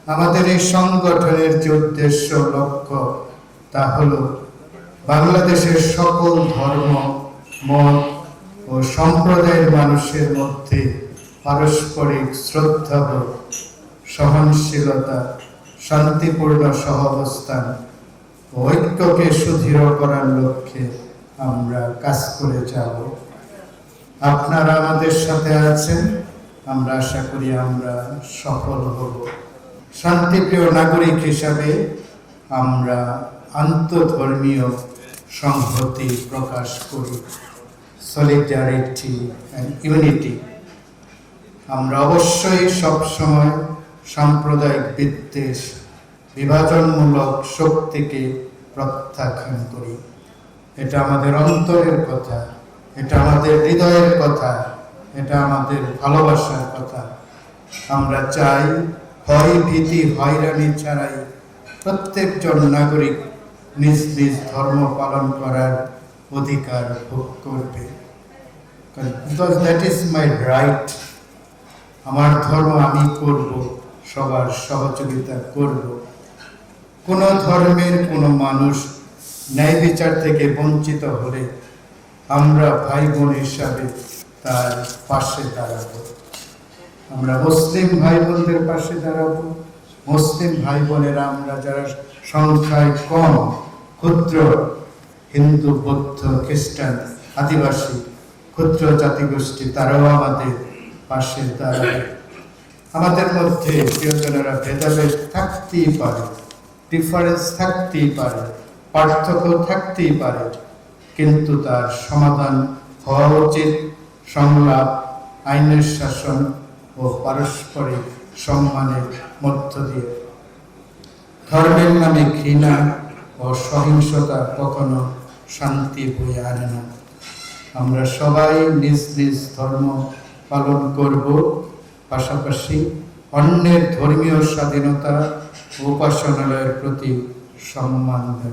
আমাদের এই সংগঠনের যে উদ্দেশ্য লক্ষ্য তা হলো বাংলাদেশের সকল ধর্ম, মত ও সম্প্রদায়ের মানুষের মধ্যে পারস্পরিক শ্রদ্ধাবোধ, সহনশীলতা, শান্তিপূর্ণ সহাবস্থান ও ঐক্যকে সুদৃঢ় করার লক্ষ্যে আমরা কাজ করে যাব। আপনারা আমাদের সাথে আছেন, আমরা আশা করি আমরা সফল হব। শান্তিপ্রিয় নাগরিক হিসাবে আমরা আন্তধর্মীয় সংহতি প্রকাশ করি, সলিডারিটি অ্যান্ড ইউনিটি। আমরা অবশ্যই সবসময় সাম্প্রদায়িক বিদ্বেষ, বিভাজনমূলক শক্তিকে প্রত্যাখ্যান করি। এটা আমাদের অন্তরের কথা, এটা আমাদের হৃদয়ের কথা, এটা আমাদের ভালোবাসার কথা। আমরা চাই ভয়, ভীতি, হয়রানি ছাড়াই প্রত্যেকজন নাগরিক নিজ নিজ ধর্ম পালন করার অধিকার ভোগ করবে। Because that is my right. আমার ধর্ম আমি করব, সবার সহযোগিতা করব। কোনো ধর্মের কোনো মানুষ ন্যায় বিচার থেকে বঞ্চিত হলে আমরা ভাই বোন হিসাবে তার পাশে দাঁড়াবো। আমরা মুসলিম ভাই বোনদের পাশে দাঁড়াবো। মুসলিম ভাই বোনেরা আমরা যারা সংখ্যায় কম, ক্ষুদ্র, হিন্দু, বৌদ্ধ, খ্রিস্টান, আদিবাসী, ক্ষুদ্র জাতিগোষ্ঠী, তারাও আমাদের পাশে দাঁড়াবে। আমাদের মধ্যে প্রিয়জনেরা ভেদাভেদ থাকতেই পারে, ডিফারেন্স থাকতেই পারে, পার্থক্য থাকতেই পারে, কিন্তু তার সমাধান হওয়া উচিত সংলাপ, আইনের শাসন ও পারস্পরিক সম্মানের মধ্য দিয়ে। ধর্মের নামে ঘৃণা ও সহিংসতা কখনো শান্তি বয়ে আনে না। আমরা সবাই নিজ নিজ ধর্ম পালন করব, পাশাপাশি অন্যের ধর্মীয় স্বাধীনতা ও উপাসনালয়ের প্রতি সম্মান দেব।